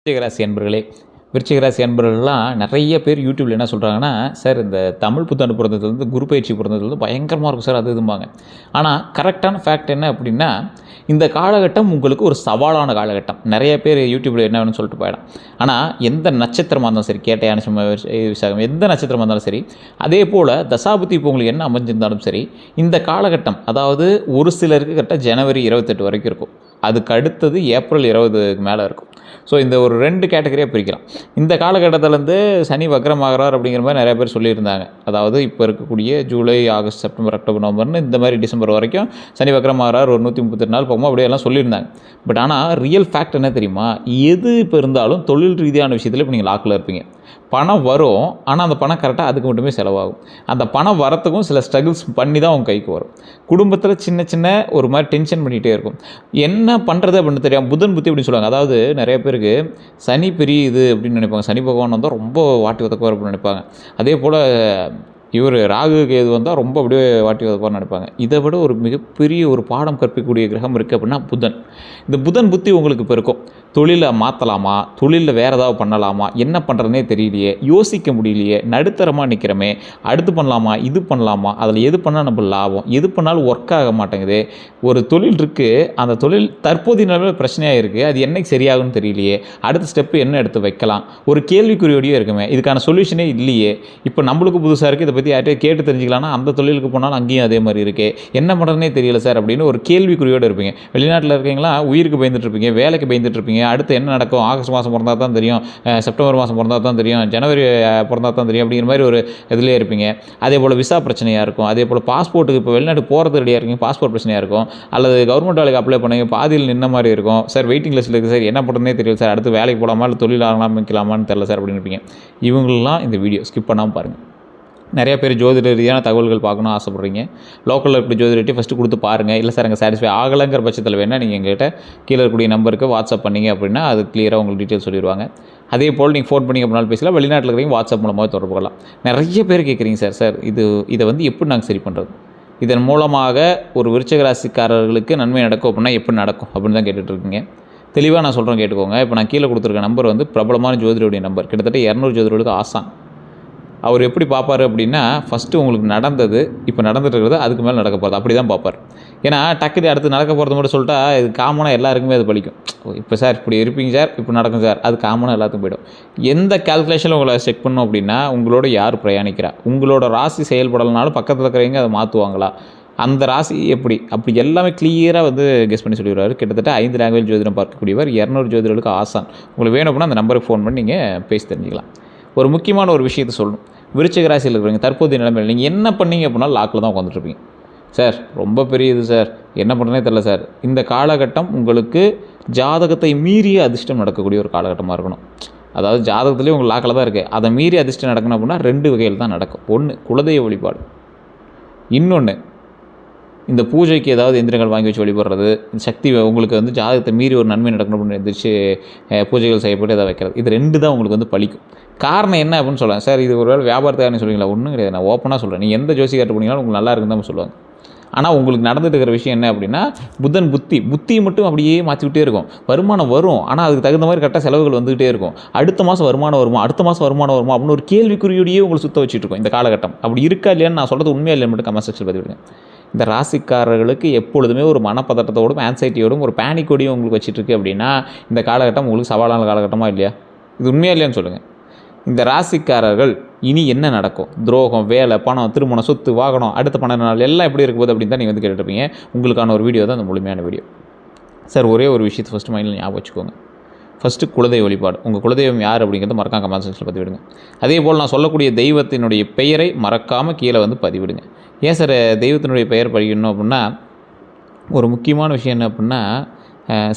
விருச்சிகராசி அன்பர்களே, விருச்சிகராசி அன்பர்கள்லாம் நிறைய பேர் யூடியூப்ல என்ன சொல்கிறாங்கன்னா, சார் இந்த தமிழ் புத்தாண்டு பிறந்ததுலேருந்து குரு பயிற்சி பிறந்ததுலேருந்து பயங்கரமாக இருக்கும் சார் அது இதும்பாங்க. ஆனால் கரெக்டான ஃபேக்ட் என்ன அப்படின்னா, இந்த காலகட்டம் உங்களுக்கு ஒரு சவாலான காலகட்டம். நிறைய பேர் யூடியூப்ல என்ன வேணும்னு சொல்லிட்டு போயிடும். ஆனால் எந்த நட்சத்திரமாக இருந்தாலும் சரி, கேட்டையான விசாகம் எந்த நட்சத்திரமாக இருந்தாலும் சரி, அதே போல் தசாபுத்தி இப்போ உங்களுக்கு என்ன அமைஞ்சிருந்தாலும் சரி, இந்த காலகட்டம் அதாவது ஒரு சிலருக்கு கரெக்டாக ஜனவரி 28 வரைக்கும் இருக்கும். அதுக்கு அடுத்தது ஏப்ரல் 20க்கு மேலே இருக்கும். ஸோ இந்த ஒரு 2 கேட்டகரியாக பிரிக்கலாம். இந்த காலகட்டத்திலேருந்து சனி வக்ரமாகிறார் அப்படிங்கிற மாதிரி நிறைய பேர் சொல்லியிருந்தாங்க. அதாவது இப்போ இருக்கக்கூடிய ஜூலை, ஆகஸ்ட், செப்டம்பர், அக்டோபர், நவம்பர்னு இந்த மாதிரி டிசம்பர் வரைக்கும் சனி வக்ரமாகிறார், ஒரு 138 நாள் போகும்போது அப்படியெல்லாம் சொல்லியிருந்தாங்க. பட் ஆனால் ரியல் ஃபேக்ட் என்ன தெரியுமா? எது இப்போ இருந்தாலும் தொழில் ரீதியான விஷயத்தில் இப்போ நீங்கள் லாக்கில் இருப்பீங்க. பணம் வரும், ஆனால் அந்த பணம் கரெக்டாக அதுக்கு மட்டுமே செலவாகும். அந்த பணம் வரத்துக்கும் சில ஸ்ட்ரகிள்ஸ் பண்ணி தான் உங்கள் கைக்கு வரும். குடும்பத்தில் சின்ன சின்ன ஒரு மாதிரி டென்ஷன் பண்ணிகிட்டே இருக்கும். என்ன பண்ணுறது அப்படின்னு தெரியாமல் புதன் புத்தி அப்படின்னு சொல்லுவாங்க. அதாவது நிறைய பேருக்கு சனி பெரிய இது அப்படின்னு நினைப்பாங்க. சனி பகவான் வந்தால் ரொம்ப வாட்டி உதக்குவார் அப்படின்னு நினைப்பாங்க. அதே போல் இவர் ராகு கேது வந்தால் ரொம்ப அப்படியே வாட்டி உதப்பார்னு நினைப்பாங்க. இதை விட ஒரு மிகப்பெரிய ஒரு பாடம் கற்பிக்கக்கூடிய கிரகம் இருக்குது அப்படின்னா புதன். இந்த புதன் புத்தி உங்களுக்கு இப்போ இருக்கும். தொழிலை மாற்றலாமா, தொழிலில் வேறு ஏதாவது பண்ணலாமா, என்ன பண்ணுறதுனே தெரியலையே, யோசிக்க முடியலையே, நடுத்தரமாக நிற்கிறமே, அடுத்து பண்ணலாமா, இது பண்ணலாமா, அதில் எது பண்ணால் நம்ம லாபம், எது பண்ணாலும் ஒர்க் ஆக மாட்டேங்குது. ஒரு தொழில் இருக்குது, அந்த தொழில் தற்போதைய நிலையில் பிரச்சனையாக இருக்குது, அது என்னைக்கு சரியாகும்னு தெரியலையே, அடுத்த ஸ்டெப்பு என்ன எடுத்து வைக்கலாம், ஒரு கேள்விக்குறியோடையே இருக்குமே, இதுக்கான சொல்யூஷனே இல்லையே, இப்போ நம்மளுக்கு புதுசாக இருக்குது, இதை பற்றி யார்கிட்டயே கேட்டு தெரிஞ்சுக்கலாம்னா அந்த தொழிலுக்கு போனாலும் அங்கேயும் அதே மாதிரி இருக்கே, என்ன பண்ணுறதுனே தெரியல சார் அப்படின்னு ஒரு கேள்விக்குறியோடு இருப்பீங்க. வெளிநாட்டில் இருக்கீங்களா, உயிருக்கு பயந்துட்டு இருப்பீங்க, வேலைக்கு பயந்துட்டு இருப்பீங்க, அடுத்து என்ன நடக்கும், ஆகஸ்ட் மாதம் பிறந்தால் தான் தெரியும், செப்டம்பர் மாதம் பிறந்தால் தான் தெரியும், ஜனவரி பிறந்தால் தான் தெரியும் அப்படிங்கிற மாதிரி ஒரு இதிலே இருப்பீங்க. அதே போல் விசா பிரச்சனையாக இருக்கும். அதே போல் பாஸ்போர்ட்டுக்கு இப்போ வெளிநாட்டு போகிறது ரெடியாக இருக்கீங்க, பாஸ்போர்ட் பிரச்சனையாக இருக்கும். அல்லது கவர்மெண்ட் வேலைக்கு அப்ளை பண்ணுங்க, பாதியில் நின்ன மாதிரி இருக்கும். சார் வெயிட்டிங் லிஸ்ட்டில் இருக்குது சார், என்ன பண்ணுறதுனே தெரியல சார், அடுத்து வேலைக்கு போகலாமா இல்லை தொழில் ஆரம்பிக்கலாமான்னு தெரியல சார் அப்படின்னு இருப்பீங்க. இவங்களெலாம் இந்த வீடியோ ஸ்கிப் பண்ணாமல் பாருங்கள். நிறைய பேர் ஜோதிட ரீதியான தகவல்கள் பார்க்கணும் ஆசைப்பட்றீங்க. லோக்கலில் இருக்கிற ஜோதிடர்கிட்ட ஃபஸ்ட்டு கொடுத்து பாருங்கள். இல்லை சார் அங்கே சாட்டிஸ்ஃபை ஆகலைங்கிற பட்சத்தில் வேணால் நீங்கள் எங்கள்கிட்ட கீழே இருக்கக்கூடிய நம்பருக்கு வாட்ஸ்அப் பண்ணிங்க அப்படின்னா அது கிளியராக உங்களுக்கு டீட்டெயில் சொல்லிடுவாங்க. அதே போல் நீங்கள் ஃபோன் பண்ணிங்க அப்படின்னாலும் பேசலாம், வெளிநாட்டில் இருக்கிறவங்க வாட்ஸ்அப் மூலமாக தொடர்பு கொள்ளலாம். நிறைய பேர் கேட்குறீங்க சார், சார் இதை வந்து எப்படி நாங்கள் சரி பண்ணுறது, இதன் மூலமாக ஒரு விருச்சிக ராசிக்காரர்களுக்கு நன்மை நடக்கும் அப்படின்னா எப்படி நடக்கும் அப்படின்னு தான் கேட்டுட்ருக்கீங்க. தெளிவாக நான் சொல்கிறேன் கேட்டுக்கோங்க. இப்போ நான் கீழே கொடுத்துருக்க நம்பர் வந்து பிரபலமான ஜோதிடருடைய நம்பர், கிட்டத்தட்ட 200 ஜோதிடர்களுக்கு ஆசான். அவர் எப்படி பார்ப்பார் அப்படின்னா, ஃபஸ்ட்டு உங்களுக்கு நடந்தது, இப்போ நடந்துட்டு இருக்கிறது, அதுக்கு மேலே நடக்க போகிறது, அப்படி தான் பார்ப்பார். ஏன்னா டக்குனு அடுத்து நடக்க போகிறது மட்டும் சொல்லிட்டா இது காமனாக எல்லாருக்குமே அது பலிக்கும். இப்போ சார் இப்படி இருப்பீங்க சார், இப்போ நடக்கும் சார், அது காமனாக எல்லாத்துக்கும் போய்டும். எந்த கால்குலேஷனில் உங்களை செக் பண்ணணும் அப்படின்னா, உங்களோட யார் பிரயாணிக்கிறா, உங்களோட ராசி செயல்படலைனாலும் பக்கத்தில் இருக்கிறவங்க அதை மாற்றுவாங்களா, அந்த ராசி எப்படி, அப்படி எல்லாமே கிளியராக வந்து கெஸ் பண்ணி சொல்லிடுவார். கிட்டத்தட்ட 5 லாங்குவேஜ் ஜோதிடம் பார்க்கக்கூடியவர், 200 ஜோதிடர்களுக்கு ஆசான். உங்களுக்கு வேணும் அப்படின்னா அந்த நம்பருக்கு ஃபோன் பண்ணி நீங்கள் பேசி தெரிஞ்சுக்கலாம். ஒரு முக்கியமான ஒரு விஷயத்தை சொல்லணும். விருச்சிக ராசியில் இருக்கிறவங்க தற்போதைய நிலைமையில் நீங்கள் என்ன பண்ணீங்க அப்படின்னா லாக்கில் தான் உட்காந்துட்ருப்பீங்க. சார் ரொம்ப பெரிய இது சார், என்ன பண்ணுறதுனே தெரில சார். இந்த காலகட்டம் உங்களுக்கு ஜாதகத்தை மீறிய அதிர்ஷ்டம் நடக்கக்கூடிய ஒரு காலகட்டமாக இருக்கணும். அதாவது ஜாதகத்துலேயே உங்களுக்கு லாக்கில் தான் இருக்குது, அதை மீறி அதிர்ஷ்டம் நடக்கணும் அப்படின்னா 2 வகையில் தான் நடக்கும். ஒன்று குலதெய்வ வழிபாடு, இன்னொன்று இந்த பூஜைக்கு ஏதாவது எந்திரங்கள் வாங்கி வச்சு வழிபடுறது, சக்தி உங்களுக்கு வந்து ஜாதகத்தை மீறி ஒரு நன்மை நடக்கணும் அப்படின்னு எந்திரிச்சு பூஜைகள் செய்யப்பட்டு எதாவது வைக்கிறது, இது 2 தான் உங்களுக்கு வந்து பலிக்கும். காரணம் என்ன அப்படின்னு சொல்லுவாங்க. சார் இது ஒரு வேளை வியாபாரத்துக்காரன்னு சொல்லுவீங்களா? ஒன்றும் கிடையாது, நான் ஓப்பனாக சொல்கிறேன். நீங்கள் எந்த ஜோசிகார்ட்ட போனீங்களும் உங்களுக்கு நல்லா இருக்குன்னு தான் சொல்லுவாங்க. ஆனால் உங்களுக்கு நடந்துட்டு இருக்கிற விஷயம் என்ன அப்படின்னா, புதன் புத்தி மட்டும் அப்படியே மாற்றிக்கிட்டே இருக்கும். வருமானம் வரும், ஆனால் அதுக்கு தகுந்த மாதிரி கரெக்டாக செலவுகள் வந்துகிட்டே இருக்கும். அடுத்த மாதம் வருமானம் வருமா, அடுத்த மாதம் வருமானம் வருமா அப்படின்னு ஒரு கேள்விக்குறியோடையே உங்களை சுற்ற வச்சுட்டு இருக்கும் இந்த காலகட்டம். அப்படி இருக்கா இல்லையான்னு நான் சொல்கிறது உண்மையாக இல்லைன்னு மட்டும் கமெண்ட் செக்ஷனில் பதிவிடுங்க. இந்த ராசிக்காரர்களுக்கு எப்பொழுதுமே ஒரு மனப்பதட்டத்தோடும் ஆன்சைட்டியோடும் ஒரு பேனிக்கோடையும் உங்களுக்கு வச்சுட்ருக்கு அப்படின்னா இந்த காலகட்டம் உங்களுக்கு சவாலான காலகட்டமாக இல்லையா? இது உண்மையாக இல்லையான்னு சொல்லுங்கள். இந்த ராசிக்காரர்கள் இனி என்ன நடக்கும், துரோகம், வேலை, பணம், திருமணம், சொத்து, வாகனம், அடுத்த 12 நாள் எல்லாம் எப்படி இருக்கும்போது அப்படின்னு தான் நீங்கள் வந்து கேட்டுருப்பீங்க. உங்களுக்கான ஒரு வீடியோ தான் அந்த முழுமையான வீடியோ. சார் ஒரே ஒரு விஷயத்தை ஃபஸ்ட்டு மைண்டில் ஞாபகம் வச்சுக்கோங்க. ஃபஸ்ட்டு குலதெய்வ வழிபாடு. உங்கள் குலதெய்வம் யார் அப்படிங்கிறத மறக்காம கமெண்ட் செக்ஷனில் பதிவிடுங்க. அதே போல் நான் சொல்லக்கூடிய தெய்வத்தினுடைய பெயரை மறக்காமல் கீழே வந்து பதிவிடுங்க. ஏன் சார் தெய்வத்தினுடைய பெயர் படிக்கணும் அப்படின்னா, ஒரு முக்கியமான விஷயம் என்ன அப்படின்னா,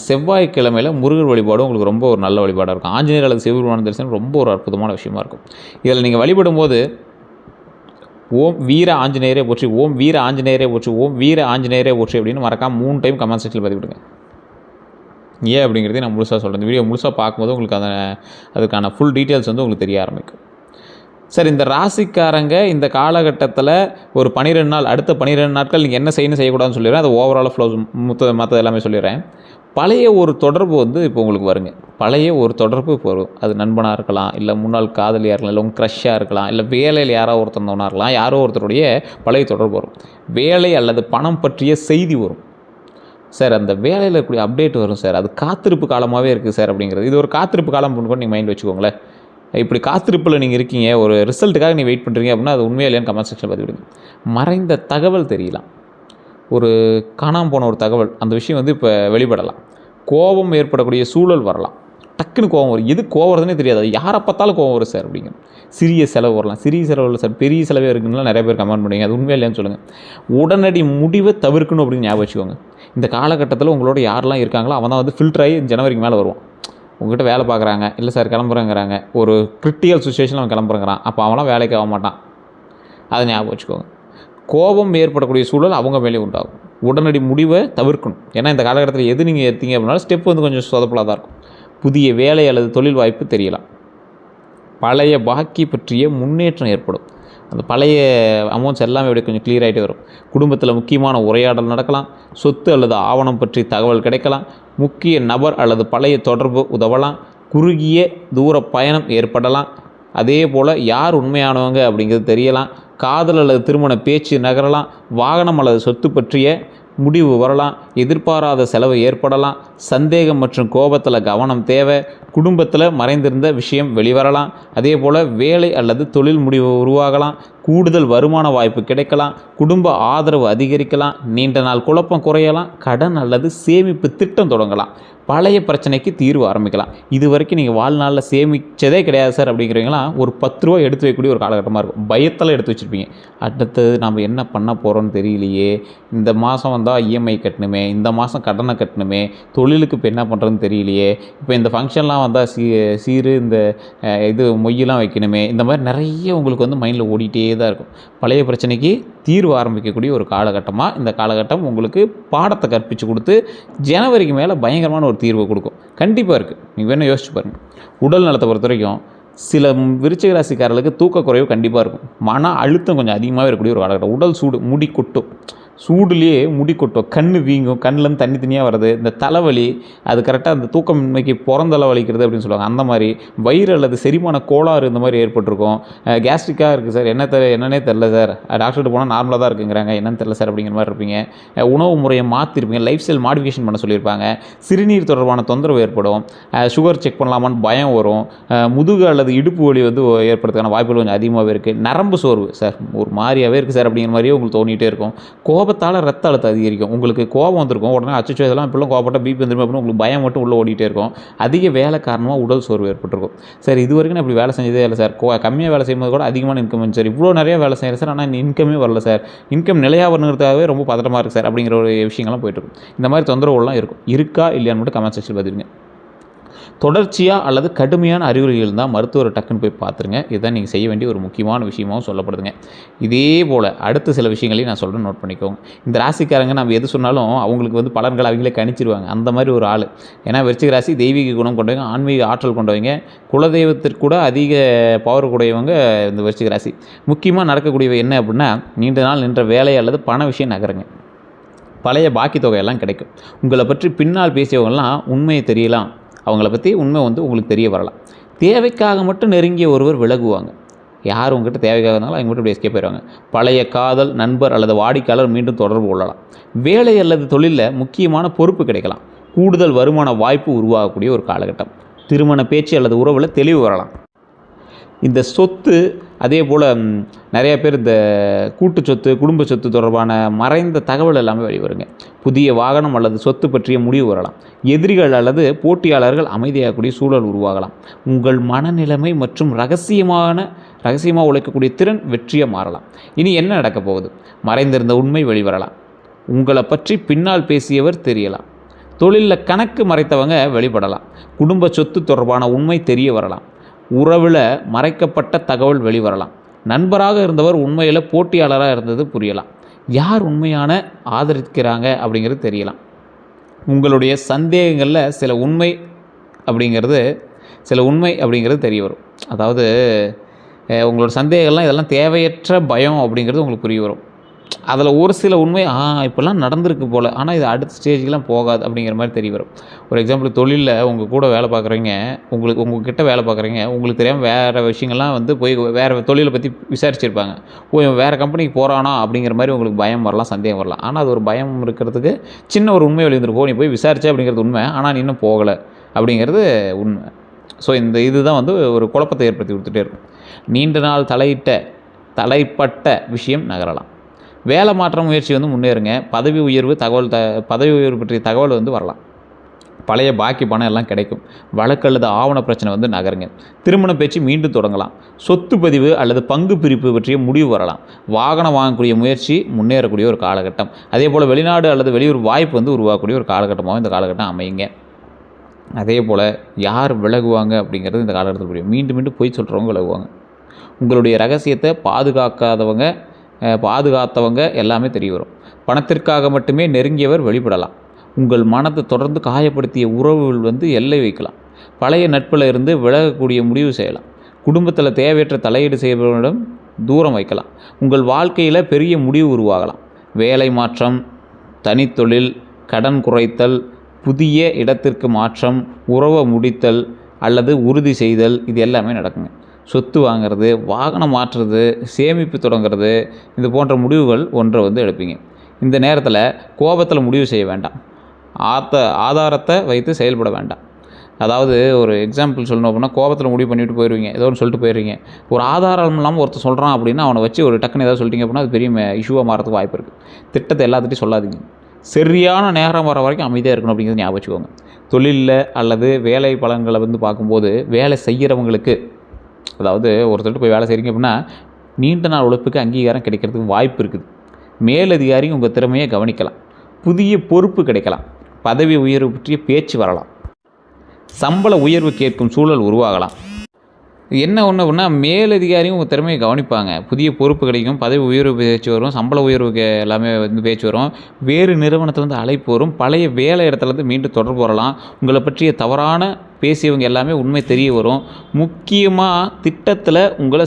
செவ்வாய்க்கிழமையில் முருகர் வழிபாடும் உங்களுக்கு ரொம்ப ஒரு நல்ல வழிபாடாக இருக்கும். ஆஞ்சநேயர் அல்லது சிவபெருமான தரிசனம் ரொம்ப ஒரு அற்புதமான விஷயமா இருக்கும். இதில் நீங்கள் வழிபடும்போது ஓம் வீர ஆஞ்சநேயரே போற்றி, ஓம் வீர ஆஞ்சநேயரே போற்றி, ஓம் வீர ஆஞ்சநேயரே போற்றி அப்படின்னு மறக்காமல் 3 டைம் கமெண்ட் செக்ஷனில் பதிவிடுங்க. ஏன் அப்படிங்கிறதையும் நான் முழுசாக சொல்கிறேன். இந்த வீடியோ முழுசாக பார்க்கும்போது உங்களுக்கு அதுக்கான ஃபுல் டீட்டெயில்ஸ் வந்து உங்களுக்கு தெரிய ஆரம்பிக்கும். சார் இந்த ராசிக்காரங்க இந்த காலகட்டத்தில் ஒரு 12 நாள், அடுத்த 12 நாட்கள் நீங்கள் என்ன செய்யணும் செய்யக்கூடாதுன்னு சொல்லிடுறேன். அது ஓவராலாக ஃப்ளோஸ் மற்ற எல்லாமே சொல்லிடுறேன். பழைய ஒரு தொடர்பு வந்து இப்போ உங்களுக்கு வருங்க. பழைய ஒரு தொடர்பு இப்போ வரும். அது நண்பனாக இருக்கலாம், இல்லை முன்னாள் காதலியாக இருக்கலாம், இல்லை உங்கள் க்ரஷ்ஷாக இருக்கலாம், இல்லை வேலையில் யாரோ ஒருத்தவனா இருக்கலாம். யாரோ ஒருத்தருடைய பழைய தொடர்பு வரும். வேலை அல்லது பணம் பற்றிய செய்தி வரும். சார் அந்த வேலையில் இருக்கக்கூடிய அப்டேட் வரும் சார். அது காத்திருப்பு காலமாகவே இருக்குது சார் அப்படிங்கிறது. இது ஒரு காத்திருப்பு காலம் கூட நீங்கள் மைண்ட் வச்சுக்கோங்களேன். இப்படி காத்திருப்பில் நீங்கள் இருக்கீங்க, ஒரு ரிசல்ட்டுக்காக நீங்கள் வெயிட் பண்ணுறீங்க அப்படின்னா அது உண்மையாக இல்லையான்னு கமெண்ட் செக்ஷனில் பதிவிடுங்க. மறைந்த தகவல் தெரியலாம். ஒரு காணாமல் போன ஒரு தகவல், அந்த விஷயம் வந்து இப்போ வெளிப்படலாம். கோபம் ஏற்படக்கூடிய சூழல் வரலாம். டக்குன்னு கோபம் வரும். எது கோவம் வருதுன்னே தெரியாது. அது யாரை பார்த்தாலும் கோவம் வரும் சார் அப்படிங்க. சிறிய செலவு வரலாம். சிறிய செலவு இல்லை சார், பெரிய செலவே இருக்குதுன்னா நிறைய பேர் கமெண்ட் பண்ணுவீங்க. அது உண்மையாக இல்லையான்னு சொல்லுங்கள். உடனடி முடிவை தவிர்க்கணும் அப்படின்னு ஞாபகம் வச்சுக்கோங்க. இந்த காலகட்டத்தில் உங்களோட யாரெல்லாம் இருக்காங்களோ அவன் தான் வந்து ஃபில்டர் ஆகி ஜனவரிக்கு மேலே வருவான். உங்கள்கிட்ட வேலை பார்க்குறாங்க, இல்லை சார் கிளம்புறேங்கிறாங்க, ஒரு கிரிட்டிக்கல் சுச்சுவேஷனில் அவன் கிளம்புறேங்கிறான், அப்போ அவன்லாம் வேலைக்கு ஆக மாட்டான். அதை ஞாபகம் வச்சுக்கோங்க. கோபம் ஏற்படக்கூடிய சூழல் அவங்க மேலே உண்டாகும். உடனடி முடிவை தவிர்க்கணும். ஏன்னா இந்த காலகட்டத்தில் எது நீங்கள் எடுத்தீங்க அப்படின்னா ஸ்டெப் வந்து கொஞ்சம் சொதப்பலாக தான் இருக்கும். புதிய வேலை அல்லது தொழில் வாய்ப்பு தெரியலாம். பழைய பாக்கி பற்றிய முன்னேற்றம் ஏற்படும். அந்த பழைய அமௌண்ட்ஸ் எல்லாமே அப்படியே கொஞ்சம் கிளியர் ஆகிட்டே வரும். குடும்பத்தில் முக்கியமான உரையாடல் நடக்கலாம். சொத்து அல்லது ஆவணம் பற்றி தகவல் கிடைக்கலாம். முக்கிய நபர் அல்லது பழைய தொடர்பு உதவலாம். குறுகிய தூர பயணம் ஏற்படலாம். அதே போல் யார் உண்மையானவங்க அப்படிங்கிறது தெரியலாம். காதல் அல்லது திருமண பேச்சு நகரலாம். வாகனம் அல்லது சொத்து பற்றிய முடிவு வரலாம். எதிர்பாராத செலவு ஏற்படலாம். சந்தேகம் மற்றும் கோபத்தில் கவனம் தேவை. குடும்பத்தில் மறைந்திருந்த விஷயம் வெளிவரலாம். அதே போல் வேலை அல்லது தொழில் முடிவு உருவாகலாம். கூடுதல் வருமான வாய்ப்பு கிடைக்கலாம். குடும்ப ஆதரவு அதிகரிக்கலாம். நீண்ட நாள் குழப்பம் குறையலாம். கடன் அல்லது சேமிப்பு திட்டம் தொடங்கலாம். பழைய பிரச்சனைக்கு தீர்வு ஆரம்பிக்கலாம். இது வரைக்கும் நீங்கள் வாழ்நாளில் சேமித்ததே கிடையாது சார் அப்படிங்கிறவங்களாம் ஒரு 10 ரூபா எடுத்து வைக்கக்கூடிய ஒரு காலகட்டமாக இருக்கும். பயத்தில் எடுத்து வச்சுருப்பீங்க. அடுத்தது நம்ம என்ன பண்ண போகிறோன்னு தெரியலையே, இந்த மாதம் வந்தால் இஎம்ஐ கட்டணுமே, இந்த மாதம் கடனை கட்டணுமே, தொழிலுக்கு இப்போ என்ன பண்ணுறதுன்னு தெரியலையே, இப்போ இந்த ஃபங்க்ஷன்லாம் வந்தால் சீரு இந்த இது மொய்யெல்லாம் வைக்கணுமே, இந்த மாதிரி நிறைய உங்களுக்கு வந்து மைண்டில் ஓடிட்டே தான் இருக்கும். பழைய பிரச்சனைக்கு தீர்வு ஆரம்பிக்கக்கூடிய ஒரு காலகட்டமாக இந்த காலகட்டம் உங்களுக்கு பாடத்தை கற்பித்து கொடுத்து ஜனவரிக்கு மேலே பயங்கரமான ஒரு தீர்வை கொடுக்கும். கண்டிப்பாக இருக்குது. நீங்கள் வேணால் யோசிச்சு பாருங்கள். உடல் நலத்தை பொறுத்த வரைக்கும் சில விருச்சிக ராசிக்காரர்களுக்கு தூக்கக்குறைவு கண்டிப்பாக இருக்கும். மன அழுத்தம் கொஞ்சம் அதிகமாகவே இருக்கக்கூடிய ஒரு காலகட்டம். உடல் சூடு, முடி கொட்டும். சூடுலேயே முடி கொட்டும், கண் வீங்கும், கண்ணிலேருந்து தண்ணி தனியாக வருது, இந்த தலைவலி, அது கரெக்டாக அந்த தூக்கமின்மைக்கு புறந்தலை வலிக்கிறது அப்படின்னு சொல்லுவாங்க. அந்த மாதிரி வயிறு அல்லது செரிமான கோளாறு இந்த மாதிரி ஏற்பட்டிருக்கும். கேஸ்ட்ரிக்காக இருக்குது சார், என்னன்னே தெரில சார், டாக்டர்கிட்ட போனால் நார்மலாக தான் இருக்குங்கிறாங்க, என்னன்னு தெரில சார் அப்படிங்கிற மாதிரி இருப்பீங்க. உணவு முறையை மாற்றிருப்பீங்க, லைஃப் ஸ்டைல் மாடிஃபிகேஷன் பண்ண சொல்லியிருப்பாங்க. சிறுநீர் தொடர்பான தொந்தரவு ஏற்படும். சுகர் செக் பண்ணலாமான்னு பயம் வரும். முதுகு அல்லது இடுப்பு வலி வந்து ஏற்படுறதுக்கான வாய்ப்புகள் கொஞ்சம் அதிகமாகவே இருக்குது. நரம்பு சோர்வு சார், ஒரு மாதிரியாகவே இருக்குது சார் அப்படிங்கிற மாதிரியே உங்களுக்கு தோணிகிட்டே இருக்கும். கோபத்தால் ரத்த அழுத்தம் அதிகரிக்கும். உங்களுக்கு கோபம் வந்திருக்கும், உடனே அச்சச்சோ இதெல்லாம் இப்படிலாம் கோபப்பட்டால் பிபி வந்துருமே அப்படின்னு உங்களுக்கு பயம் மட்டும் உள்ளே ஓடிட்டே இருக்கும். அதிக வேலை காரணமாக உடல் சோர்வு ஏற்பட்டிருக்கும். சார் இது வரைக்கும் நான் இப்படி வேலை செஞ்சதே இல்லை சார், கம்மியாக வேலை செய்யும்போது கூட அதிகமான இன்கம் வந்து சார், இவ்வளோ நிறைய வேலை செய்கிறேன் சார், ஆனால் இன்கமே வரல சார், இன்கம் நிலையாக வரணுங்கிறதுக்காகவே ரொம்ப பதட்டமாக இருக்குது சார் அப்படிங்கிற ஒரு விஷயங்கள்லாம் போயிட்டுருக்கும். இந்த மாதிரி தொந்தரவுலாம் இருக்கும். இருக்கா இல்லையான்னு மட்டும் கமெண்ட் செக்ஷன் பதிலுங்க. தொடர்ச்சியாக அல்லது கடுமையான அறிகுறிகள் இருந்தால் மருத்துவரை டக்குன்னு போய் பார்த்துருங்க. இதுதான் நீங்கள் செய்ய வேண்டிய ஒரு முக்கியமான விஷயமாகவும் சொல்லப்படுதுங்க. இதே போல் அடுத்த சில விஷயங்களையும் நான் சொல்கிறேன், நோட் பண்ணிக்கோங்க. இந்த ராசிக்காரங்க நம்ம எது சொன்னாலும் அவங்களுக்கு வந்து பலன்கள் அவங்களே கணிச்சிருவாங்க. அந்த மாதிரி ஒரு ஆள். ஏன்னா விருச்சிக ராசி தெய்வீக குணம் கொண்டவங்க, ஆன்மீக ஆற்றல் கொண்டவங்க, குலதெய்வத்திற்கு கூட அதிக பவர் கூடியவங்க இந்த விருச்சிக ராசி. முக்கியமாக நடக்கக்கூடியவை என்ன அப்படின்னா, நீண்ட நாள் நின்ற வேலை அல்லது பண விஷயம் நகருங்க. பழைய பாக்கி தொகையெல்லாம் கிடைக்கும். உங்களை பற்றி பின்னால் பேசியவங்கெல்லாம் உண்மையை தெரியலாம், அவங்கள பற்றி உண்மை வந்து உங்களுக்கு தெரிய வரலாம். தேவைக்காக மட்டும் நெருங்கிய ஒருவர் விலகுவாங்க. யார் உங்ககிட்ட தேவைக்காக இருந்தாலும் அவங்க மட்டும் இப்படி எஸ்கேப் போயிடுவாங்க. பழைய காதல், நண்பர் அல்லது வாடிக்கையாளர் மீண்டும் தொடர்பு கொள்ளலாம். வேலை அல்லது தொழிலில் முக்கியமான பொறுப்பு கிடைக்கலாம். கூடுதல் வருமான வாய்ப்பு உருவாகக்கூடிய ஒரு காலகட்டம். திருமண பேச்சு அல்லது உறவில் தெளிவு வரலாம். இந்த சொத்து, அதே போல் நிறைய பேர் இந்த கூட்டு சொத்து, குடும்ப சொத்து தொடர்பான மறைந்த தகவல் எல்லாமே வெளிவருங்க. புதிய வாகனம் அல்லது சொத்து பற்றிய முடிவு வரலாம். எதிரிகள் அல்லது போட்டியாளர்கள் அமைதியாகக்கூடிய சூழல் உருவாகலாம். உங்கள் மனநிலைமை மற்றும் ரகசியமாக உழைக்கக்கூடிய திறன் வெற்றியாக மாறலாம். இனி என்ன நடக்கப் போகுது? மறைந்திருந்த உண்மை வெளிவரலாம். உங்களை பற்றி பின்னால் பேசியவர் தெரியலாம். தொழிலில் கணக்கு மறைத்தவங்க வெளிப்படலாம். குடும்ப சொத்து தொடர்பான உண்மை தெரிய வரலாம். உறவில் மறைக்கப்பட்ட தகவல் வெளிவரலாம். நண்பராக இருந்தவர் உண்மையில் போட்டியாளராக இருந்தது புரியலாம். யார் உண்மையான ஆதரிக்கிறாங்க அப்படிங்கிறது தெரியலாம். உங்களுடைய சந்தேகங்களில் சில உண்மை அப்படிங்கிறது தெரிய வரும். அதாவது உங்களோட சந்தேகங்கள்லாம் இதெல்லாம் தேவையற்ற பயம் அப்படிங்கிறது உங்களுக்கு புரிய வரும். அதில் ஒரு சில உண்மை இப்போல்லாம் நடந்திருக்கு போல், ஆனால் இது அடுத்த ஸ்டேஜுக்கெலாம் போகாது அப்படிங்கிற மாதிரி தெரிய வரும். ஒரு எக்ஸாம்பிள், தொழிலில் உங்கள் கூட வேலை பார்க்குறவங்க, உங்ககிட்ட வேலை பார்க்குறவங்க, உங்களுக்கு தெரியாமல் வேறு விஷயங்கள்லாம் வந்து போய் வேறு தொழிலை பற்றி விசாரிச்சிருப்பாங்க. இவன் வேறு கம்பெனிக்கு போகிறானா அப்படிங்கிற மாதிரி உங்களுக்கு பயம் வரலாம், சந்தேகம் வரலாம். ஆனால் அது ஒரு பயம் இருக்கிறதுக்கு சின்ன ஒரு உண்மை வெளியிருந்திருக்கும். நீ போய் விசாரிச்ச அப்படிங்கிறது உண்மை, ஆனால் நீ இன்னும் போகலை அப்படிங்கிறது உண்மை. ஸோ இதுதான் வந்து ஒரு குழப்பத்தை ஏற்படுத்தி கொடுத்துட்டே இருக்கும். நீண்ட நாள் தலைப்பட்ட விஷயம் நகரலாம். வேலை மாற்ற முயற்சி வந்து முன்னேறுங்க. பதவி உயர்வு பற்றிய தகவல் வந்து வரலாம். பழைய பாக்கி பணம் எல்லாம் கிடைக்கும். வழக்கு அல்லது ஆவண பிரச்சனை வந்து நகருங்க. திருமண பேச்சு மீண்டும் தொடங்கலாம். சொத்து பதிவு அல்லது பங்கு பிரிப்பு பற்றிய முடிவு வரலாம். வாகனம் வாங்கக்கூடிய முயற்சி முன்னேறக்கூடிய ஒரு காலகட்டம். அதே போல் வெளிநாடு அல்லது வெளியூர் வாய்ப்பு வந்து உருவாக்கக்கூடிய ஒரு காலகட்டமாக இந்த காலகட்டம் அமையுங்க. அதே போல் யார் விலகுவாங்க அப்படிங்கிறது இந்த காலகட்டத்தில் புரியும். மீண்டும் மீண்டும் பொய் சொல்கிறவங்க விலகுவாங்க. உங்களுடைய ரகசியத்தை பாதுகாத்தவங்க எல்லாமே தெரிய வரும். பணத்திற்காக மட்டுமே நெருங்கியவர் வெளிப்படலாம். உங்கள் மனத்தை தொடர்ந்து காயப்படுத்திய உறவுகள் வந்து எல்லை வைக்கலாம். பழைய நட்பில் இருந்து விலகக்கூடிய முடிவு செய்யலாம். குடும்பத்தில் தேவையற்ற தலையீடு செய்பவரிடம் தூரம் வைக்கலாம். உங்கள் வாழ்க்கையில் பெரிய முடிவு உருவாகலாம். வேலை மாற்றம், தனித்தொழில், கடன் குறைத்தல், புதிய இடத்திற்கு மாற்றம், உறவை முடித்தல் அல்லது உறுதி செய்தல், இது எல்லாமே நடக்குங்க. சொத்து வாங்கிறது, வாகனம் மாற்றுறது, சேமிப்பு தொடங்குறது, இது போன்ற முடிவுகள் ஒன்றை வந்து எடுப்பீங்க. இந்த நேரத்தில் கோபத்தில் முடிவு செய்ய வேண்டாம். ஆதாரத்தை வைத்து செயல்பட வேண்டாம். அதாவது ஒரு எக்ஸாம்பிள் சொல்லணும் அப்படின்னா, கோபத்தில் முடிவு பண்ணிவிட்டு போயிடுவீங்க, ஏதோ ஒன்று சொல்லிட்டு போயிடுவீங்க. ஒரு ஆதாரம் இல்லாமல் ஒருத்தர் சொல்கிறான் அப்படின்னா அவனை வச்சு ஒரு டக்குன்னு ஏதாவது சொல்லிட்டீங்க அப்படின்னா அது பெரிய இஷ்யூவாக மாறதுக்கு வாய்ப்பு இருக்குது. திட்டத்தை எல்லாத்துட்டையும் சொல்லாதீங்க. சரியான நேரம் வர வரைக்கும் அமைதியாக இருக்கணும் அப்படிங்கிறது ஞாபகம் வச்சுக்கோங்க. தொழிலில் அல்லது வேலை பலன்களை வந்து பார்க்கும்போது, வேலை செய்கிறவங்களுக்கு, அதாவது ஒருத்தர்கிட்ட போய் வேலை செய்கிறீங்க அப்படின்னா நீண்ட நாள் உழைப்புக்கு அங்கீகாரம் கிடைக்கிறதுக்கு வாய்ப்பு இருக்குது. மேலதிகாரி உங்கள் திறமையை கவனிக்கலாம். புதிய பொறுப்பு கிடைக்கலாம். பதவி உயர்வு பற்றிய பேச்சு வரலாம். சம்பள உயர்வு கேட்கும் சூழல் உருவாகலாம். என்ன ஒன்று அப்படின்னா, மேலதிகாரியும் உங்கள் திறமையை கவனிப்பாங்க. புதிய பொறுப்பு கிடைக்கும், பதவி உயர்வு பேச்சு வரும், சம்பள உயர்வுக்கு எல்லாமே வந்து பேச்சு வரும். வேறு நிறுவனத்துலேருந்து அழைப்பு வரும். பழைய வேலை இடத்துலேருந்து மீண்டும் தொடர்பு வரலாம். உங்களை பற்றிய தவறான பேசியவங்க எல்லாமே உண்மை தெரிய வரும். முக்கியமான திட்டத்தில் உங்களை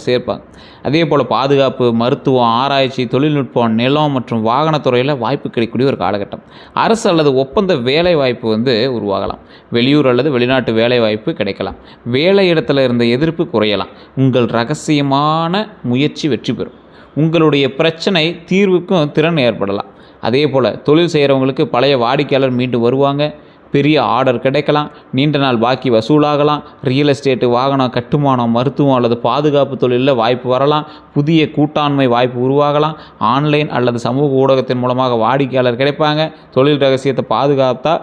சேர்ப்பாங்க. அதே போல் பாதுகாப்பு, மருத்துவம், ஆராய்ச்சி, தொழில்நுட்பம், நிலம் மற்றும் வாகனத்துறையில் வாய்ப்பு கிடைக்கக்கூடிய ஒரு காலகட்டம். அரசு அல்லது ஒப்பந்த வேலை வாய்ப்பு வந்து உருவாகலாம். வெளியூர் அல்லது வெளிநாட்டு வேலை வாய்ப்பு கிடைக்கலாம். வேலை இடத்துல இருந்த எதிர்ப்பு குறையலாம். உங்கள் ரகசியமான முயற்சி வெற்றி பெறும். உங்களுடைய பிரச்சனை தீர்வுக்கும் திறன் ஏற்படலாம். அதே போல் தொழில் செய்கிறவங்களுக்கு பழைய வாடிக்கையாளர் மீண்டும் வருவாங்க. பெரிய ஆர்டர் கிடைக்கலாம். நீண்ட நாள் பாக்கி வசூலாகலாம். ரியல் எஸ்டேட்டு, வாகனம், கட்டுமானம், மருத்துவம் அல்லது பாதுகாப்பு தொழிலில் வாய்ப்பு வரலாம். புதிய கூட்டாண்மை வாய்ப்பு உருவாகலாம். ஆன்லைன் அல்லது சமூக ஊடகத்தின் மூலமாக வாடிக்கையாளர் கிடைப்பாங்க. தொழில் ரகசியத்தை பாதுகாத்தா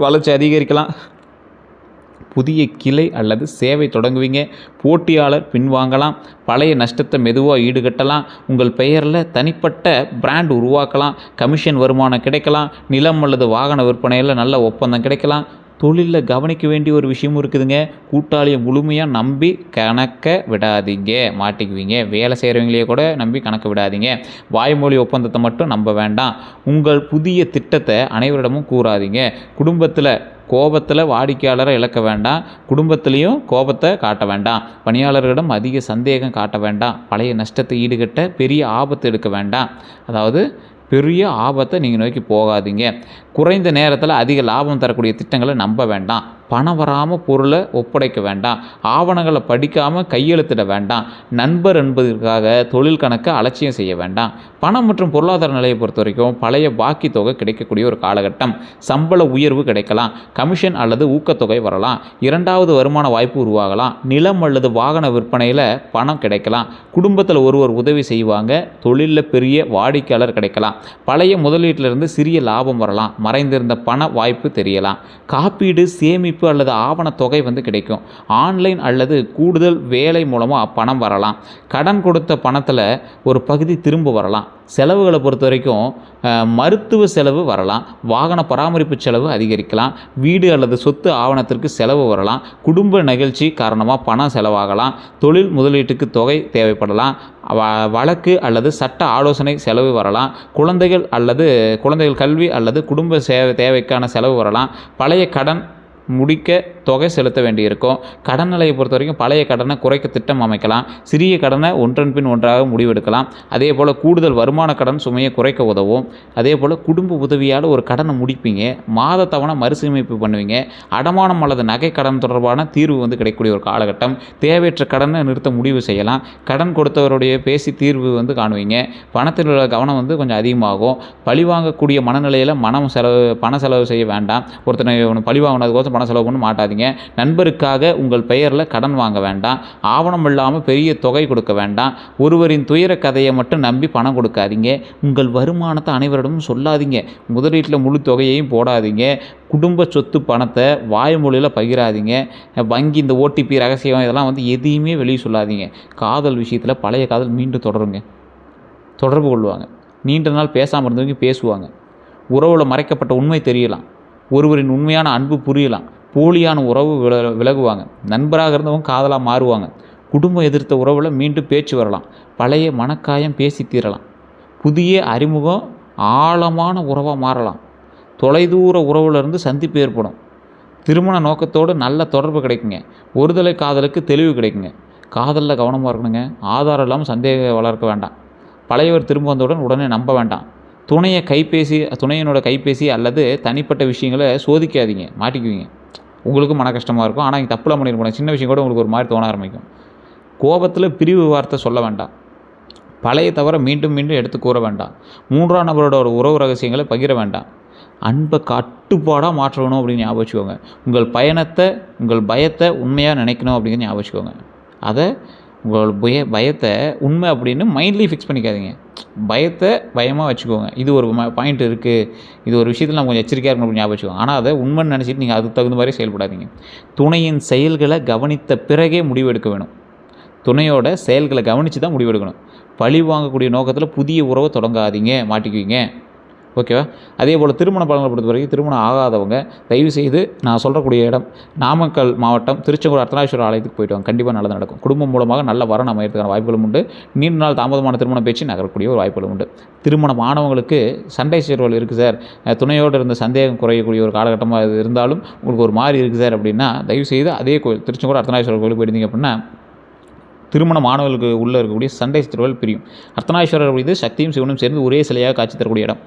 வளர்ச்சி அதிகரிக்கலாம். புதிய கிளை அல்லது சேவை தொடங்குவீங்க. போட்டியாளர் பின்வாங்கலாம். பழைய நஷ்டத்தை மெதுவாக ஈடுகட்டலாம். உங்கள் பெயரில் தனிப்பட்ட பிராண்ட் உருவாக்கலாம். கமிஷன் வருமானம் கிடைக்கலாம். நிலம் அல்லது வாகன விற்பனையில் நல்ல ஒப்பந்தம் கிடைக்கலாம். தொழிலில் கவனிக்க வேண்டிய ஒரு விஷயமும் இருக்குதுங்க. கூட்டாளியை முழுமையாக நம்பி கணக்க விடாதீங்க, மாட்டிக்குவீங்க. வேலை செய்கிறவங்களையே கூட நம்பி கணக்க விடாதீங்க. வாய்மொழி ஒப்பந்தத்தை மட்டும் நம்ப வேண்டாம். உங்கள் புதிய திட்டத்தை அனைவரிடமும் கூறாதீங்க. கோபத்தில் வாடிக்கையாளரை இழக்க வேண்டாம். குடும்பத்திலையும் கோபத்தை காட்ட வேண்டாம். பணியாளர்களிடம் அதிக சந்தேகம் காட்ட வேண்டாம். பழைய நஷ்டத்தை ஈடுகட்ட பெரிய ஆபத்து எடுக்க வேண்டாம். அதாவது பெரிய ஆபத்தை நீங்கள் நோக்கி போகாதீங்க. குறைந்த நேரத்தில் அதிக லாபம் தரக்கூடிய திட்டங்களை நம்ப வேண்டாம். பணம் வராமல் பொருளை ஒப்படைக்க வேண்டாம். ஆவணங்களை படிக்காமல் கையெழுத்திட வேண்டாம். நண்பர் என்பதற்காக தொழில் கணக்கை அலட்சியம் செய்ய வேண்டாம். பணம் மற்றும் பொருளாதார நிலையை பொறுத்த வரைக்கும் பழைய பாக்கி தொகை கிடைக்கக்கூடிய ஒரு காலகட்டம். சம்பள உயர்வு கிடைக்கலாம். கமிஷன் அல்லது ஊக்கத்தொகை வரலாம். இரண்டாவது வருமான வாய்ப்பு உருவாகலாம். நிலம் அல்லது வாகன விற்பனையில் பணம் கிடைக்கலாம். குடும்பத்தில் ஒருவர் உதவி செய்வாங்க. தொழிலில் பெரிய வாடிக்கையாளர் கிடைக்கலாம். பழைய முதலீட்டிலிருந்து சிறிய லாபம் வரலாம். மறைந்திருந்த பண வாய்ப்பு தெரியலாம். காப்பீடு, சேமிப்பு அல்லது ஆவண தொகை வந்து கிடைக்கும். ஆன்லைன் அல்லது கூடுதல் வேலை மூலமாக பணம் வரலாம். கடன் கொடுத்த பணத்தில் ஒரு பகுதி திரும்ப வரலாம். செலவுகளை பொறுத்த வரைக்கும் மருத்துவ செலவு வரலாம். வாகன பராமரிப்பு செலவு அதிகரிக்கலாம். வீடு அல்லது சொத்து ஆவணத்திற்கு செலவு வரலாம். குடும்ப நிகழ்ச்சி காரணமாக பணம் செலவாகலாம். தொழில் முதலீட்டுக்கு தொகை தேவைப்படலாம். வழக்கு அல்லது சட்ட ஆலோசனை செலவு வரலாம். குழந்தைகள் கல்வி அல்லது குடும்ப தேவைக்கான செலவு வரலாம். பழைய கடன் முடிக்க தொகை செலுத்த வேண்டியிருக்கும். கடன் நிலையை பொறுத்த வரைக்கும் பழைய கடனை குறைக்க திட்டம் அமைக்கலாம். சிறிய கடனை ஒன்றன் பின் ஒன்றாக முடிவெடுக்கலாம். அதே போல் கூடுதல் வருமான கடன் சுமையை குறைக்க உதவும். அதே போல் குடும்ப உதவியால் ஒரு கடனை முடிப்பீங்க. மாத தவணை மறுசீரமைப்பு பண்ணுவீங்க. அடமானம் அல்லது நகை கடன் தொடர்பான தீர்வு வந்து கிடைக்கக்கூடிய ஒரு காலகட்டம். தேவையற்ற கடனை நிறுத்த முடிவு செய்யலாம். கடன் கொடுத்தவருடைய பேசி தீர்வு வந்து காணுவீங்க. பணத்தில் உள்ள கவனம் வந்து கொஞ்சம் அதிகமாகும். பழிவாங்கக்கூடிய மனநிலையில் பண செலவு செய்ய வேண்டாம். ஒருத்தனை பழி வாங்கினதுக்கோசம் பண செலவு பண்ண மாட்டாதீங்க. நண்பருக்காக உங்கள் பெயரில் கடன் வாங்க வேண்டாம். ஆவணம் இல்லாமல் பெரிய தொகை கொடுக்க வேண்டாம். ஒருவரின் துயர கதையை மட்டும் நம்பி பணம் கொடுக்காதீங்க. உங்கள் வருமானத்தை அனைவரிடமும் சொல்லாதீங்க. முதலீட்டில் முழு தொகையையும் போடாதீங்க. குடும்ப சொத்து பணத்தை வாய்மொழியில் பகிராதீங்க. வங்கி இந்த ஓடிபி ரகசியம் இதெல்லாம் வந்து எதையுமே வெளியே சொல்லாதீங்க. காதல் விஷயத்தில் பழைய காதல் மீண்டும் தொடர்பு கொள்வாங்க. நீண்ட நாள் பேசாமல் இருந்தவங்க பேசுவாங்க. உறவில் மறைக்கப்பட்ட உண்மை தெரியலாம். ஒருவரின் உண்மையான அன்பு புரியலாம். போலியான உறவு விலகுவாங்க. நண்பராக இருந்தவங்க காதலாக மாறுவாங்க. குடும்பம் எதிர்த்த உறவில் மீண்டும் பேச்சு வரலாம். பழைய மனக்காயம் பேசி தீரலாம். புதிய அறிமுகம் ஆழமான உறவாக மாறலாம். தொலைதூர உறவுலேருந்து சந்திப்பு ஏற்படும். திருமண நோக்கத்தோடு நல்ல தொடர்பு கிடைக்குங்க. ஒருதலை காதலுக்கு தெளிவு கிடைக்குங்க. காதலில் கவனமாக இருக்கணுங்க. ஆதாரம் இல்லாமல் சந்தேகம் வளர்க்க வேண்டாம். பழையவர் திரும்ப வந்தவுடன் உடனே நம்ப வேண்டாம். துணையினோட கைபேசி அல்லது தனிப்பட்ட விஷயங்களை சோதிக்காதீங்க. மாட்டிக்குவீங்க. உங்களுக்கும் மன கஷ்டமாக இருக்கும். ஆனால் நீங்கள் தப்புலாம் பண்ணியிருக்கணும். சின்ன விஷயம் கூட உங்களுக்கு ஒரு மாதிரி தோண ஆரம்பிக்கும். கோபத்தில் பிரிவு வார்த்தை சொல்ல வேண்டாம். பழைய தவிர மீண்டும் மீண்டும் எடுத்து கூற வேண்டாம். மூன்றாம் நபரோட ஒரு உறவு ரகசியங்களை பகிர வேண்டாம். அன்பை கட்டுப்பாடாக மாற்ற வேணும் அப்படின்னு ஞாபகம் வச்சுக்கோங்க. உங்கள் பயத்தை உண்மையாக நினைக்கணும் அப்படிங்கிற ஞாபகம் வச்சுக்கோங்க. அதை உங்கள் பயத்தை உண்மை அப்படின்னு மைண்ட்லேயே ஃபிக்ஸ் பண்ணிக்காதீங்க. பயத்தை பயமாக வச்சுக்கோங்க. இது ஒரு பாயிண்ட் இருக்குது. இது ஒரு விஷயத்தில் நம்ம கொஞ்சம் எச்சரிக்கையாக இருக்கணும் அப்படின்னு ஞாபகம் வச்சுக்கோங்க. ஆனால் அதை உண்மைன்னு நினச்சிட்டு நீங்கள் அதுக்கு தகுந்த மாதிரி செயல்படாதீங்க. துணையின் செயல்களை கவனித்த பிறகே முடிவெடுக்க வேணும். துணையோட செயல்களை கவனித்து தான் முடிவெடுக்கணும். பழி வாங்கக்கூடிய நோக்கத்தில் புதிய உறவை தொடங்காதீங்க. மாட்டிக்குவீங்க. ஓகேவா? அதே போல் திருமண பலன்களை பொறுத்த வரைக்கும் திருமணம் ஆகாதவங்க தயவுசெய்து நான் சொல்கிறக்கூடிய இடம் நாமக்கல் மாவட்டம் திருச்செங்கோடு அர்த்தநாரீஸ்வரர் ஆலயத்துக்கு போய்ட்டு வாங்க. கண்டிப்பாக நல்லது நடக்கும். குடும்பம் மூலமாக நல்ல வரன் அமையறதுக்கான வாய்ப்புகளும் உண்டு. நீண்ட நாள் தாமதமான திருமண பேச்சு நகரக்கூடிய ஒரு வாய்ப்புகளும் உண்டு. திருமணம் ஆனவங்களுக்கு சண்டை சச்சரவுகள் இருக்குது சார், துணையோடு இருந்த சந்தேகம் குறையக்கூடிய ஒரு காலகட்டமாக இது இருந்தாலும் உங்களுக்கு ஒரு மாதிரி இருக்குது சார் அப்படின்னா தயவுசெய்து அதே கோயில் திருச்செங்கோடு அர்த்தநாரீஸ்வரர் கோயிலுக்கு போயிருந்தீங்க அப்படின்னா திருமண மாணவர்களுக்கு உள்ளே இருக்கக்கூடிய சண்டை சச்சரவுகள் பிரியும். அர்த்தநாரீஸ்வரர் இது சக்தியும் சிவனும் சேர்ந்து ஒரே சிலையாக காட்சி தரக்கூடிய இடம்.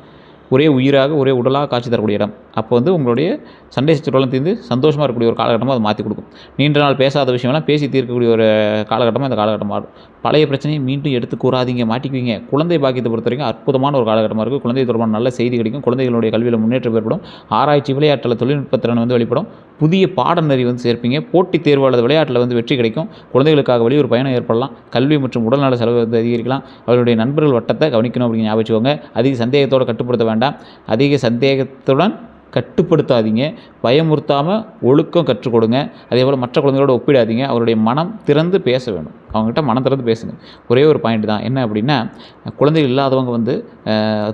ஒரே உயிராக ஒரே உடலாக காட்சி தரக்கூடிய இடம். அப்போ வந்து உங்களுடைய சண்டை சச்சரவுலாம் தீர்ந்து சந்தோஷமாக இருக்கக்கூடிய ஒரு காலகட்டமாக அதை மாற்றி கொடுக்கும். நீண்ட நாள் பேசாத விஷயம்லாம் பேசி தீர்க்கக்கூடிய ஒரு காலகட்டமாக இந்த காலகட்டம் மாறும். பழைய பிரச்சனையை மீண்டும் எடுத்து கூறாதீங்க. மாட்டிக்குவீங்க. குழந்தை பாக்கியத்தை பொறுத்த வரைக்கும் அற்புதமான ஒரு காலகட்டமாக இருக்குது. குழந்தை தொடர்பான நல்ல செய்தி கிடைக்கும். குழந்தைகளுடைய கல்வியில் முன்னேற்றம் ஏற்படும். ஆராய்ச்சி விளையாட்டில் தொழில்நுட்பத்திறன் வந்து வெளிப்படும். புதிய பாடநெறி வந்து சேர்ப்பீங்க. போட்டித் தேர்வு அல்லது விளையாட்டில் வந்து வெற்றி கிடைக்கும். குழந்தைகளுக்காக வெளியூர் பயணம் ஏற்படலாம். கல்வி மற்றும் உடல்நல செலவு வந்து அதிகரிக்கலாம். அவருடைய நண்பர்கள் வட்டத்தை கவனிக்கணும் அப்படின்னு ஞாபகம் வச்சுக்கோங்க. அதிக சந்தேகத்தோடு கட்டுப்படுத்த வேண்டாம். அதிக சந்தேகத்துடன் கட்டுப்படுத்தாதீங்க. பயமுறுத்தாமல் ஒழுக்கம் கற்றுக் கொடுங்க. அதே போல் மற்ற குழந்தைகளோடு ஒப்பிடாதீங்க. அவருடைய மனம் திறந்து பேச வேணும். அவங்ககிட்ட மனம் திறந்து பேசுங்க. ஒரே ஒரு பாயிண்ட் தான் என்ன அப்படின்னா, குழந்தைகள் இல்லாதவங்க வந்து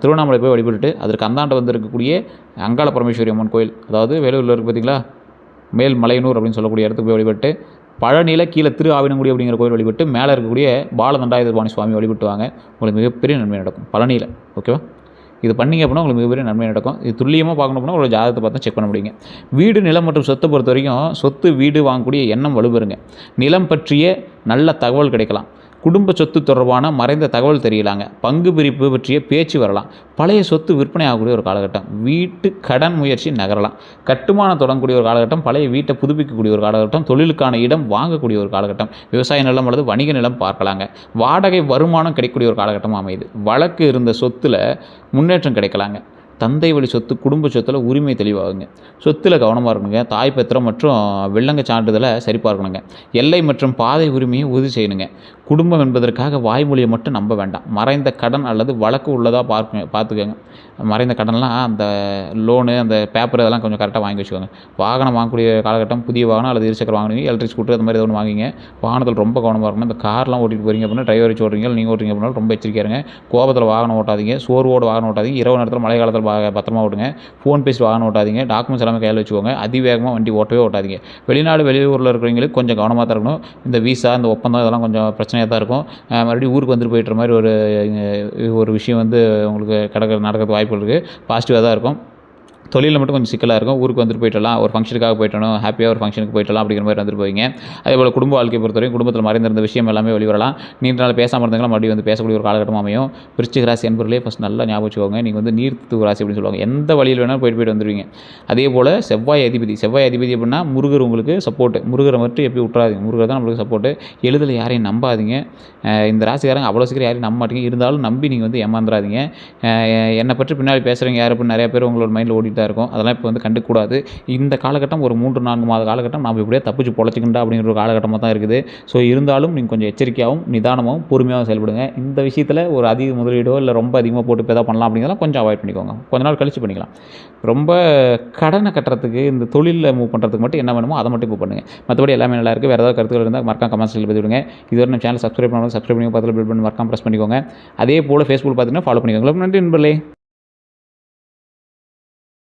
திருவண்ணாமலை போய் வழிபட்டுட்டு அதற்கு அந்தாண்ட வந்து இருக்கக்கூடிய அங்காள பரமேஸ்வரி அம்மன் கோயில், அதாவது வேலூரில் இருக்குது பார்த்தீங்களா, மேல்மலையனூர் அப்படின்னு சொல்லக்கூடிய இடத்துக்கு போய் வழிபட்டு, பழனியில் கீழே திரு ஆவினங்குடி அப்படிங்கிற கோயில் வழிபட்டு, மேலே இருக்கக்கூடிய பாலதண்டாயுதபாணி சுவாமி வழிபட்டு வாங்க. உங்களுக்கு மிகப்பெரிய நன்மை நடக்கும் பழனியில். ஓகேவா? இது பண்ணிங்க அப்படின்னா உங்களுக்கு மிகப்பெரிய நன்மை நடக்கும். இது துல்லியமாக பார்க்கணும் அப்படின்னா ஒரு ஜாதகத்தை பார்த்து செக் பண்ண முடியுங்க. வீடு நிலம் மற்றும் சொத்தை பொறுத்த வரைக்கும் சொத்து வீடு வாங்கக்கூடிய எண்ணம் வலுப்பெறுங்க. நிலம் பற்றிய நல்ல தகவல் கிடைக்கலாம். குடும்ப சொத்து தொடர்பான மறைந்த தகவல் தெரியலாங்க. பங்கு பிரிப்பு பற்றிய பேச்சு வரலாம். பழைய சொத்து விற்பனை ஆகக்கூடிய ஒரு காலகட்டம். வீட்டு கடன் முயற்சி நகரலாம். கட்டுமானம் தொடங்கக்கூடிய ஒரு காலகட்டம். பழைய வீட்டை புதுப்பிக்கக்கூடிய ஒரு காலகட்டம். தொழிலுக்கான இடம் வாங்கக்கூடிய ஒரு காலகட்டம். விவசாய நிலம் அல்லது வணிக நிலம் பார்க்கலாங்க. வாடகை வருமானம் கிடைக்கக்கூடிய ஒரு காலகட்டமாக அமையுது. வழக்கு இருந்த சொத்தில் முன்னேற்றம் கிடைக்கலாங்க. தந்தை வழி சொத்து குடும்ப சொத்தில் உரிமை தெளிவாகுங்க. சொத்தில் கவனமாக இருக்கணுங்க. தாய் பத்திரம் மற்றும் வெள்ளங்க சான்றிதழை சரிபார்க்கணுங்க. எல்லை மற்றும் பாதை உரிமையை உறுதி செய்யணுங்க. குடும்பம் என்பதற்காக வாய்மொழியை மட்டும் நம்ப வேண்டாம். மறைந்த கடன் அல்லது வழக்கு உள்ளதாக பார்த்துக்கோங்க. மறைந்த கடன்லாம் அந்த லோனு அந்த பேப்பர் இதெல்லாம் கொஞ்சம் கரெக்டாக வாங்கி வச்சுக்கோங்க. வாகனம் வாங்கக்கூடிய காலகட்டம். புதிய வாகனம் அல்லது இருசக்கர வாங்குவீங்க, எலக்ட்ரிக் ஸ்கூட்டர் அந்த மாதிரி எதுவும் வாங்கிங்க. வாகனத்தில் ரொம்ப கவனமாக இருக்கணும். இந்த கார்லாம் ஓட்டிட்டு போகிறீங்க அப்படின்னா டிரைவர் வச்சு ஓட்டுறீங்க, நீங்கள் ஓட்டுறீங்க அப்படின்னா ரொம்ப எச்சரிக்கையாக இருங்க. கோபத்தில் வாகனம் ஓட்டாதீங்க. சோர்வோடு வாகனம் ஓட்டாதீங்க. இரவு நேரத்தில் மழை காலத்தில் பத்திரமா ஓட்டுங்க. ஃபோன் பேசி வாகனம் ஓட்டாதீங்க. டாக்குமெண்ட்ஸ் எல்லாமே கையில் வச்சுக்கோங்க. அதிவேகமாக வண்டி ஓட்டவே ஓட்டாதீங்க. வெளியூரில் இருக்கிறவங்களுக்கு கொஞ்சம் கவனமாக தான் இருக்கணும். இந்த விசா இந்த ஒப்பந்தம் இதெல்லாம் கொஞ்சம் பிரச்சனையாக தான் இருக்கும். மறுபடியும் ஊருக்கு வந்துட்டு போய்ட்டுற மாதிரி ஒரு விஷயம் வந்து உங்களுக்கு நடக்கிறது வாய்ப்புகள் இருக்குது. பாசிட்டிவாக தான் இருக்கும். தொழிலில் மட்டும் கொஞ்சம் சிக்கலாக இருக்கும். ஊருக்கு வந்துட்டு போயிட்டலாம், ஒரு ஃபங்க்ஷனுக்காக போயிட்டணும், ஹாப்பியாக ஒரு ஃபங்க்ஷனுக்கு போயிட்டலாம் அப்படிங்கிற மாதிரி வந்துட்டு போவீங்க. அதேபோல் குடும்ப வாழ்க்கையை பொறுத்தவரைக்கும் குடும்பத்தில் மறைந்திருந்த விஷயம் எல்லாமே வெளிவரலாம். நீண்ட நாள் பேசாமல் இருந்தவங்களாம் மறுபடியும் வந்து பேசக்கூடிய ஒரு காலகட்டமாக அமையும். விருச்சிக ராசி அன்பர்களே ஃபஸ்ட் நல்லா ஞாபகம் வச்சுக்கோங்க. நீங்கள் வந்து நீர்த்து ராசி அப்படின்னு சொல்லுவாங்க. எந்த வழியில் வேணாலும் போயிட்டு வந்துடுவீங்க. அதேபோல் செவ்வாய் அதிபதி அப்படின்னா முருகர் உங்களுக்கு சப்போர்ட்டு. முருகரை மட்டும் எப்படி விட்றாதீங்க. முருகர் தான் நம்மளுக்கு சப்போர்ட்டு. எளிதில் யாரையும் நம்பாதீங்க. இந்த ராசிக்காரங்க அவ்வளோ சீக்கிரம் யாரையும் நம்ப மாட்டீங்க. இருந்தாலும் நம்பி நீங்கள் வந்து ஏமாந்துடாதீங்க. என்னை பற்றி பின்னாடி பேசுகிறவங்க யார் அப்படின்னு நிறைய பேர் உங்களோட மைண்டில் ஓடிட்டு தான் இருக்கும். அதெல்லாம் இப்போ வந்து கண்டுக்கூடாது. இந்த காலகட்டம் ஒரு 3-4 மாத காலகட்டம் நாம் இப்படியே தப்பிச்சு பொழைச்சிக்கிண்டா அப்படிங்கிற ஒரு காலகட்டமாக தான் இருக்குது. ஸோ இருந்தாலும் நீங்கள் கொஞ்சம் எச்சரிக்கையாகவும் நிதானமாகவும் பொறுமையாகவும் செயல்படுங்க. இந்த விஷயத்தில் ஒரு அதிக முதலீடோ இல்லை ரொம்ப அதிகமாக போட்டு இப்போ எதாவது பண்ணலாம் அப்படிங்கிறதெல்லாம் கொஞ்சம் அவாய்ட் பண்ணிக்கோங்க. கொஞ்ச நாள் கழிச்சு பண்ணிக்கலாம். ரொம்ப கடனை கட்டுறதுக்கு இந்த தொழிலில் மூவ் பண்ணுறதுக்கு மட்டும் என்ன வேணுமோ அதை மட்டும் இப்போ பண்ணுங்கள். மற்றபடி எல்லாமே நல்லா இருக்குது. வேறு ஏதாவது கருத்துக்கள் இருந்தால் மறக்காம கமெண்ட்ஸில் பதிவு விடுங்க. இதுவரை நம்ம சேனல் சப்ஸ்கிரைப் பண்ணி பக்கத்தில் பெல் பட்டன் மறக்காம ப்ரெஸ் பண்ணிக்கோங்க. அதே போல் ஃபேஸ்புக் பார்த்தீங்கன்னா ஃபாலோ பண்ணிக்கோங்க. நன்றி நண்பர்களே.